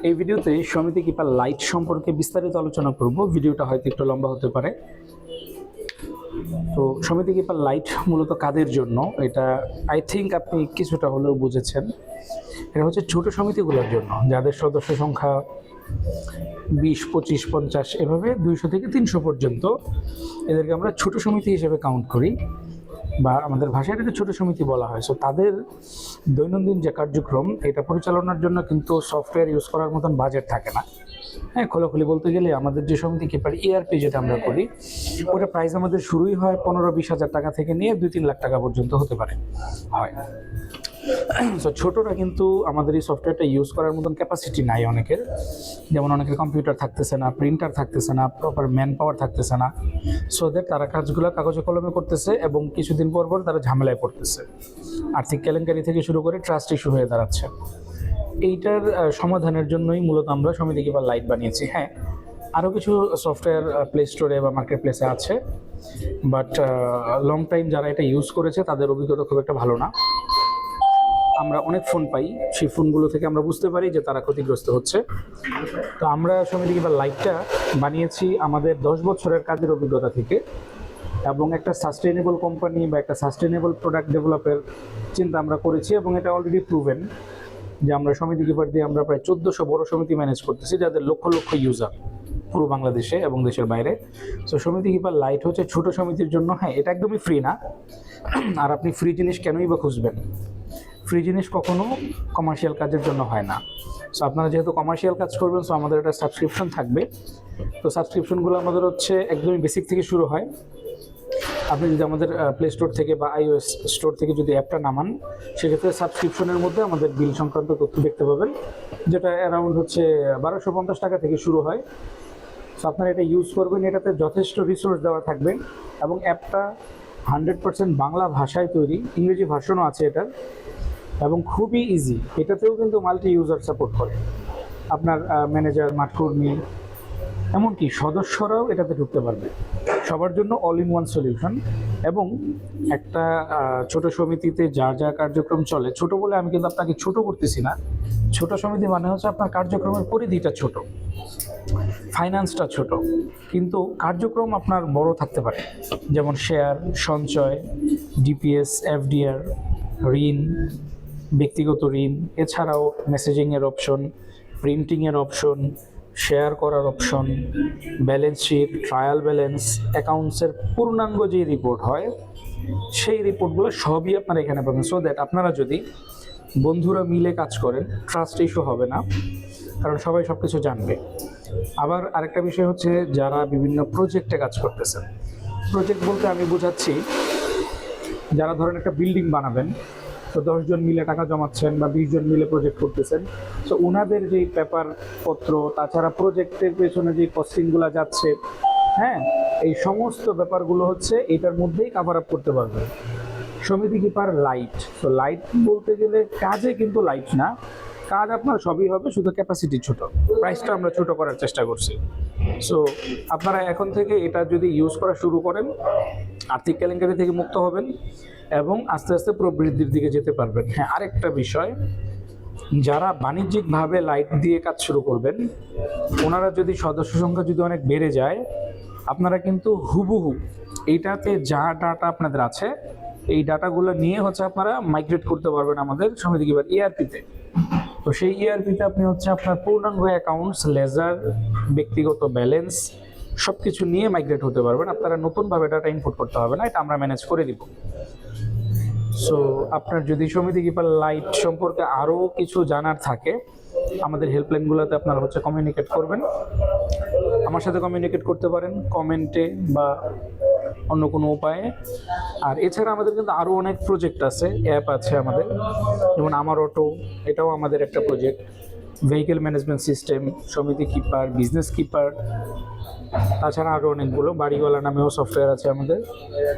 এই ভিডিওতে সমিতি কিপার লাইট সম্পর্কে বিস্তারিত আলোচনা করব। ভিডিওটা হয়তো একটু লম্বা হতে পারে। তো সমিতি কিপার লাইট মূলত কাদের জন্য, এটা আই থিঙ্ক আপনি কিছুটা হলেও বুঝেছেন। এটা হচ্ছে ছোট সমিতিগুলোর জন্য, যাদের সদস্য সংখ্যা 20, 25, 50 এভাবে 200 থেকে 300 পর্যন্ত। এদেরকে আমরা ছোট সমিতি হিসেবে কাউন্ট করি, বা আমাদের ভাষায় এটাকে ছোট সমিতি বলা হয়। সো তাদের দৈনন্দিন যে কার্যক্রম, এটা পরিচালনার জন্য কিন্তু সফটওয়্যার ইউজ করার মতন বাজেট থাকে না। হ্যাঁ, খোলাখুলি বলতে গেলে আমাদের যে সমিতি কিপার ERP যেটা আমরা করি, ওটা প্রাইস আমাদের শুরুই হয় 15-20 হাজার টাকা থেকে নিয়ে 2-3 লাখ টাকা পর্যন্ত হতে পারে হয়। সো ছোটরা কিন্তু আমাদের এই সফটওয়্যারটা ইউজ করার মতন ক্যাপাসিটি নাই অনেকের। যেমন অনেকের কম্পিউটার থাকতেছে না, প্রিন্টার থাকতেছে না, প্রপার ম্যান পাওয়ার থাকতেছে না। সো দ্যাট তারা কাজগুলো কাগজে কলমে করতেছে এবং কিছুদিন পর পর তারা ঝামেলায় পড়তেছে। আর্থিক কেলেঙ্কারি থেকে শুরু করে ট্রাস্ট ইস্যু হয়ে দাঁড়াচ্ছে। এইটার সমাধানের জন্যই মূলত আমরা সমিতি কিপার লাইট বানিয়েছি। হ্যাঁ, আরও কিছু সফটওয়্যার প্লে স্টোরে বা মার্কেট প্লেসে আছে, বাট লং টাইম যারা এটা ইউজ করেছে তাদের অভিজ্ঞতা খুব একটা ভালো না। আমরা অনেক ফোন পাই, সেই ফোনগুলো থেকে আমরা বুঝতে পারি যে তারা ক্ষতিগ্রস্ত হচ্ছে। তো আমরা সমিতি কিপার লাইটটা বানিয়েছি আমাদের 10 বছরের কাজের অভিজ্ঞতা থেকে, এবং একটা সাস্টেইনেবল কোম্পানি বা একটা সাস্টেইনেবল প্রোডাক্ট ডেভেলপের চিন্তা আমরা করেছি। এবং এটা অলরেডি প্রুভেন যে আমরা সমিতি কিপার দিয়ে আমরা প্রায় 1400 বড় সমিতি ম্যানেজ করতেছি, যাদের লক্ষ লক্ষ ইউজার পুরো বাংলাদেশে এবং দেশের বাইরে। সো সমিতি কিপার লাইট হচ্ছে ছোট সমিতির জন্য। হ্যাঁ, এটা একদমই ফ্রি না। আর আপনি ফ্রি জিনিস কেনই বা খুঁজবেন? ফ্রি জিনিস কখনো কমার্শিয়াল কাজের জন্য হয় না। সো আপনারা যেহেতু কমার্শিয়াল কাজ করবেন, সো আমাদের একটা সাবস্ক্রিপশন থাকবে। তো সাবস্ক্রিপশনগুলো আমাদের হচ্ছে একদমই বেসিক থেকে শুরু হয়। আপনি যদি আমাদের প্লে স্টোর থেকে বা iOS স্টোর থেকে যদি অ্যাপটা নামান, সেক্ষেত্রে সাবস্ক্রিপশনের মধ্যে আমাদের বিল সংক্রান্ত তথ্য দেখতে পাবেন, যেটা অ্যারাউন্ড হচ্ছে 1250 টাকা থেকে শুরু হয়। সো আপনারা এটা ইউজ করবেন, এটাতে যথেষ্ট রিসোর্স দেওয়া থাকবে, এবং অ্যাপটা 100% বাংলা ভাষায় তৈরি, ইংরেজি ভার্সনও আছে এটার, এবং খুবই ইজি। এটাতেও কিন্তু মাল্টি ইউজার সাপোর্ট করে। আপনার ম্যানেজার, মাঠকর্মী, এমনকি সদস্যরাও এটাতে ঢুকতে পারবে। সবার জন্য অল ইন ওয়ান সলিউশন। এবং একটা ছোট সমিতিতে যার যা কার্যক্রম চলে, ছোট বলে আমি কিন্তু আপনাকে ছোট করতেছি না। ছোট সমিতি মানে হচ্ছে আপনার কার্যক্রমের পরিধিটা ছোট, ফাইন্যান্সটা ছোট, কিন্তু কার্যক্রম আপনার বড় থাকতে পারে। যেমন শেয়ার, সঞ্চয়, ডিপিএস, FDR, ঋণ, ব্যক্তিগত ঋণ, এছাড়াও মেসেজিংয়ের অপশন, প্রিন্টিংয়ের অপশন, শেয়ার করার option, balance sheet, trial balance, অ্যাকাউন্টসের পূর্ণাঙ্গ যে রিপোর্ট হয়, সেই রিপোর্টগুলো সবই আপনারা এখানে পাবেন। সো দ্যাট আপনারা যদি বন্ধুরা মিলে কাজ করেন, ট্রাস্ট ইস্যু হবে না, কারণ সবাই সব কিছু জানবে। আবার আরেকটা বিষয় হচ্ছে, যারা বিভিন্ন প্রজেক্টে কাজ করতেছেন, প্রজেক্ট বলতে আমি বোঝাচ্ছি, যারা ধরেন একটা বিল্ডিং বানাবেন, তো 10 জন মিলে টাকা জমাচ্ছেন বা 20 জন মিলে প্রজেক্ট করতেছেন। সো ওনাদের যেই পেপারপত্র, তাছাড়া প্রজেক্টের পেছনে যে কস্টিংগুলো যাচ্ছে, হ্যাঁ, এই সমস্ত ব্যাপারগুলো হচ্ছে এটার মধ্যেই কাভার আপ করতে পারবে সমিতি কিপার লাইট। তো লাইট বলতে গেলে কাজে কিন্তু লাইট না, কাজ আপনার সবই হবে, শুধু ক্যাপাসিটি ছোট, প্রাইসটা আমরা ছোট করার চেষ্টা করছি। সো আপনারা এখন থেকে এটা যদি ইউজ করা শুরু করেন, আর্থিক কেলেঙ্কারি থেকে মুক্ত হবেন এবং আস্তে আস্তে প্রবৃদ্ধির দিকে যেতে পারবেন। হ্যাঁ, আরেকটা বিষয়, যারা বাণিজ্যিকভাবে লাইট দিয়ে কাজ শুরু করবেন, ওনারা যদি সদস্য সংখ্যা যদি অনেক বেড়ে যায়, আপনারা কিন্তু হুবহু এইটাতে যা ডাটা আপনাদের আছে, এই ডাটাগুলো নিয়ে হচ্ছে আপনারা মাইগ্রেট করতে পারবেন আমাদের সমিতি কিপার ERP-তে। তো সেই ERP-তে আপনি হচ্ছে আপনার পূর্ণাঙ্গ অ্যাকাউন্টস, লেজার, ব্যক্তিগত ব্যালেন্স সব কিছু নিয়ে মাইগ্রেট হতে পারবেন। আপনারা নতুনভাবে ডাটা ইনপুট করতে হবে না, এটা আমরা ম্যানেজ করে দিব। সো আপনার যদি সমিতি কিপার লাইট সম্পর্কে আরও কিছু জানার থাকে, আমাদের হেল্পলাইনগুলোতে আপনারা হচ্ছে কমিউনিকেট করবেন, আমার সাথে কমিউনিকেট করতে পারেন কমেন্টে বা অন্য কোনো উপায়ে। আর এছাড়া আমাদের কিন্তু আরও অনেক প্রজেক্ট আছে, অ্যাপ আছে আমাদের, যেমন আমার অটো, এটাও আমাদের একটা প্রজেক্ট, ভেহিকেল ম্যানেজমেন্ট সিস্টেম, সমিতি কিপার, বিজনেস কিপার, তাছাড়া আরও অনেকগুলো, বাড়িওয়ালা নামেও সফটওয়্যার আছে আমাদের।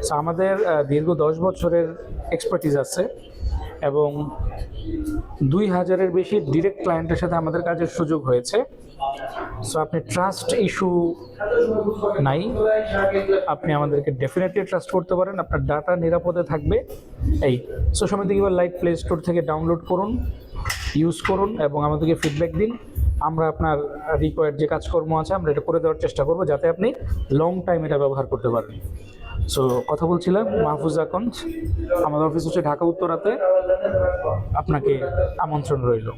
সো আমাদের দীর্ঘ 10 বছরের এক্সপার্টিস আছে, এবং 2000-এর বেশি ডিরেক্ট ক্লায়েন্টের সাথে আমাদের কাজের সুযোগ হয়েছে। সো আপনি ট্রাস্ট ইস্যু নাই, আপনি আমাদেরকে ডেফিনেটলি ট্রাস্ট করতে পারেন, আপনার ডাটা নিরাপদে থাকবে। এই সো সমিতি কিপার লাইট প্লে স্টোর থেকে ডাউনলোড করুন, ইউজ করুন এবং আমাদেরকে ফিডব্যাক দিন। আমরা আপনার রিকোয়ার্ড যে কাজকর্ম আছে আমরা এটা করে দেওয়ার চেষ্টা করবো, যাতে আপনি লং টাইম এটা ব্যবহার করতে পারেন। সো কথা বলছিলাম মাহফুজ আকন্দ, আমাদের অফিস হচ্ছে ঢাকা উত্তরাতে, আপনাকে আমন্ত্রণ রইল।